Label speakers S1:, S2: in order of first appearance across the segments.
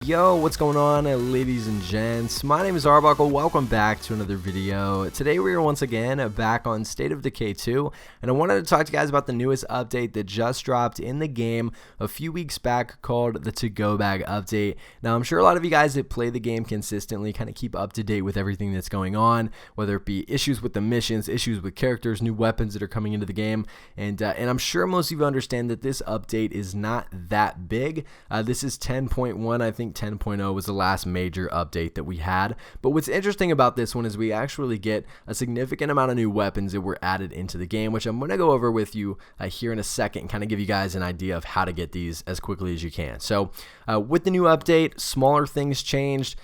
S1: Yo, what's going on, ladies and gents? My name is Arbuckle. Welcome back to another video. Today we are once again back on State of Decay 2, and I wanted to talk to you guys about the newest update that just dropped in the game a few weeks back called the To-Go Bag update. Now, I'm sure a lot of you guys that play the game consistently kind of keep up to date with everything that's going on, whether it be issues with the missions, issues with characters, new weapons that are coming into the game, and I'm sure most of you understand that this update is not that big. This is 10.1, I think 10.0 was the last major update that we had. But what's interesting about this one is we actually get a significant amount of new weapons that were added into the game, which I'm going to go over with you here in a second and kind of give you guys an idea of how to get these as quickly as you can. So with the new update, smaller things changed.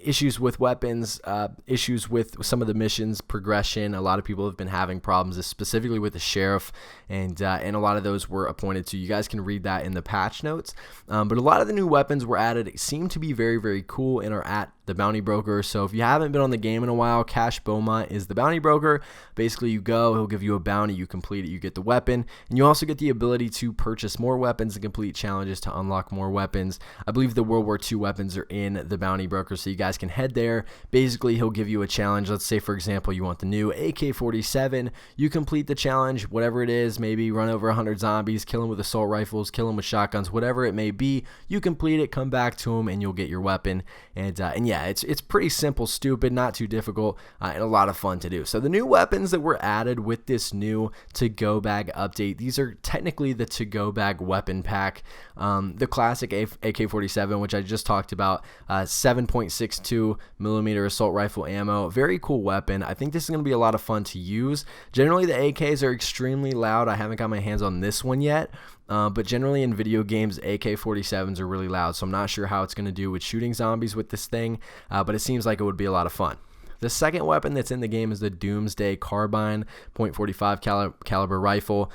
S1: Issues with weapons, issues with some of the missions progression. A lot of people have been having problems, specifically with the sheriff, and a lot of those were appointed to. You guys can read that in the patch notes. But a lot of the new weapons were added. It seemed to be very, very cool and are at the bounty broker. So if you haven't been on the game in a while, Cash Beaumont is the bounty broker. Basically, you go, he'll give you a bounty, you complete it, you get the weapon, and you also get the ability to purchase more weapons and complete challenges to unlock more weapons. I believe the World War II weapons are in the bounty broker, so you guys can head there. Basically, he'll give you a challenge. Let's say, for example, you want the new AK-47. You complete the challenge, whatever it is, maybe run over 100 zombies, kill them with assault rifles, kill them with shotguns, whatever it may be. You complete it, come back to them, and you'll get your weapon. And yeah, it's pretty simple, stupid, not too difficult, and a lot of fun to do. So the new weapons that were added with this new To-Go Bag update, these are technically the To-Go Bag weapon pack. The classic AK-47, which I just talked about, 7.62 millimeter assault rifle ammo, very cool weapon. I think this is going to be a lot of fun to use. Generally, the AKs are extremely loud. I haven't got my hands on this one yet. But generally in video games, AK-47s are really loud, so I'm not sure how it's going to do with shooting zombies with this thing, but it seems like it would be a lot of fun. The second weapon that's in the game is the Doomsday Carbine .45 caliber rifle.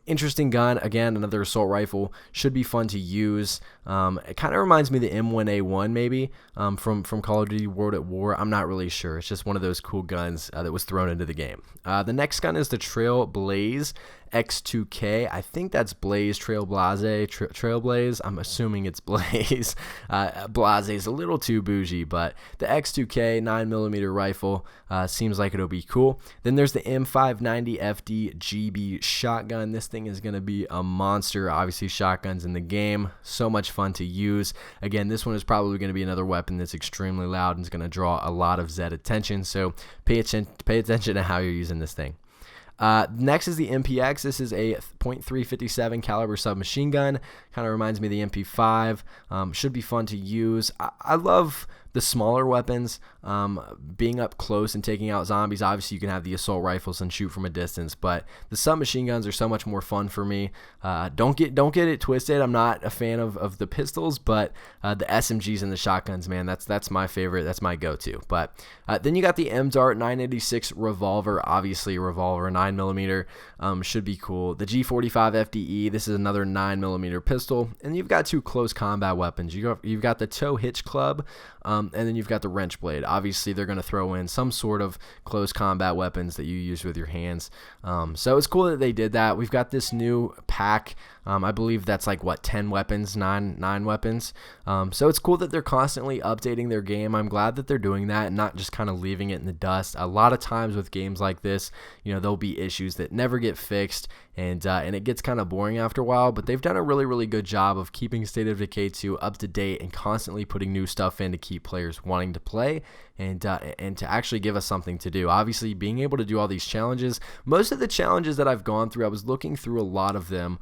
S1: Interesting gun. Again, another assault rifle. Should be fun to use. It kind of reminds me of the M1A1 maybe from Call of Duty World at War. I'm not really sure. It's just one of those cool guns that was thrown into the game. The next gun is the Trailblaze X2K. I think that's Blaze, Trailblaze. I'm assuming it's Blaze. Blaze is a little too bougie, but the X2K 9mm rifle seems like it'll be cool. Then there's the M590 FD GB shotgun. This thing is going to be a monster. Obviously, shotguns in the game, so much fun to use. Again, this one is probably going to be another weapon that's extremely loud and is going to draw a lot of Zed attention. So pay attention to how you're using this thing. Next is the MPX. This is a .357 caliber submachine gun. Kind of reminds me of the MP5. Should be fun to use. I love the smaller weapons, being up close and taking out zombies. Obviously, you can have the assault rifles and shoot from a distance, but the submachine guns are so much more fun for me. Don't get it twisted. I'm not a fan of the pistols, but the SMGs and the shotguns, man, that's my favorite. That's my go-to. But then you got the MDart 986 revolver. Obviously, a revolver, 9mm, should be cool. The G45 FDE. This is another 9mm pistol, and you've got two close combat weapons. You've got the Toe Hitch Club. And then you've got the wrench blade. Obviously, they're going to throw in some sort of close combat weapons that you use with your hands. So it's cool that they did that. We've got this new pack. I believe that's like, what, 10 weapons, 9 weapons. So it's cool that they're constantly updating their game. I'm glad that they're doing that and not just kind of leaving it in the dust. A lot of times with games like this, there'll be issues that never get fixed, and it gets kind of boring after a while, but they've done a really, really good job of keeping State of Decay 2 up to date and constantly putting new stuff in to keep players wanting to play and to actually give us something to do. Obviously, being able to do all these challenges, most of the challenges that I've gone through, I was looking through a lot of them.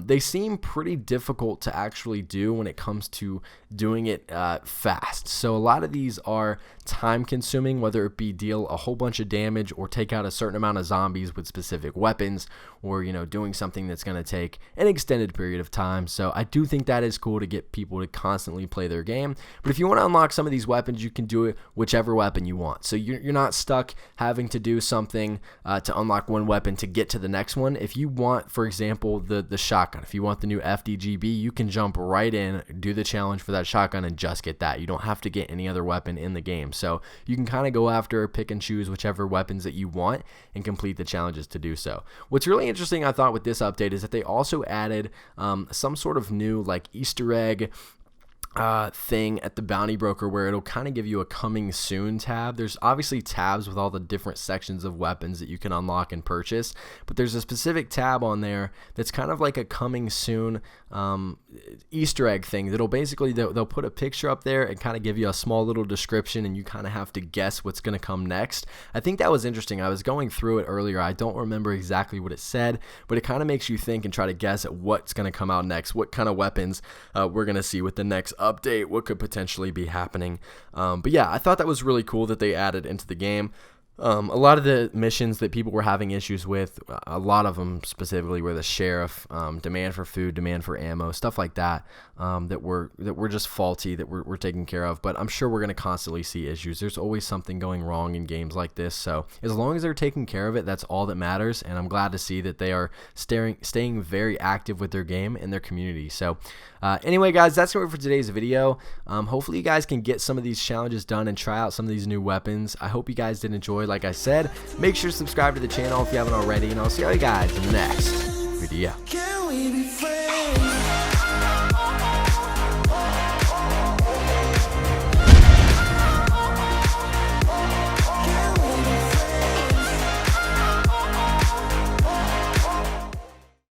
S1: They seem pretty difficult to actually do when it comes to doing it fast. So a lot of these are time consuming, whether it be deal a whole bunch of damage or take out a certain amount of zombies with specific weapons, or doing something that's going to take an extended period of time. So I do think that is cool to get people to constantly play their game. But if you want to unlock some of these weapons, you can do it whichever weapon you want. So you're not stuck having to do something to unlock one weapon to get to the next one. If you want, for example, the shotgun, if you want the new FDGB, you can jump right in, do the challenge for that shotgun, and just get that. You don't have to get any other weapon in the game. So you can kind of go after, pick and choose whichever weapons that you want and complete the challenges to do so. What's really interesting, I thought, with this update is that they also added some sort of new like Easter egg thing at the bounty broker where it'll kind of give you a coming soon tab. There's obviously tabs with all the different sections of weapons that you can unlock and purchase, but there's a specific tab on there that's kind of like a coming soon Easter egg thing that'll basically they'll put a picture up there and kind of give you a small little description, and you kind of have to guess what's going to come next. I think that was interesting. I was going through it earlier. I don't remember exactly what it said, but it kind of makes you think and try to guess at what's going to come out next, what kind of weapons we're going to see with the next update, what could potentially be happening. But yeah, I thought that was really cool that they added into the game. A lot of the missions that people were having issues with, a lot of them specifically were the sheriff, demand for food, demand for ammo, stuff like that, that were just faulty, that we're taking care of. But I'm sure we're going to constantly see issues. There's always something going wrong in games like this. So as long as they're taking care of it, that's all that matters. And I'm glad to see that they are staying very active with their game and their community. So anyway, guys, that's it for today's video. Hopefully you guys can get some of these challenges done and try out some of these new weapons. I hope you guys did enjoy. Like I said, make sure to subscribe to the channel if you haven't already, and I'll see all you guys in the next video.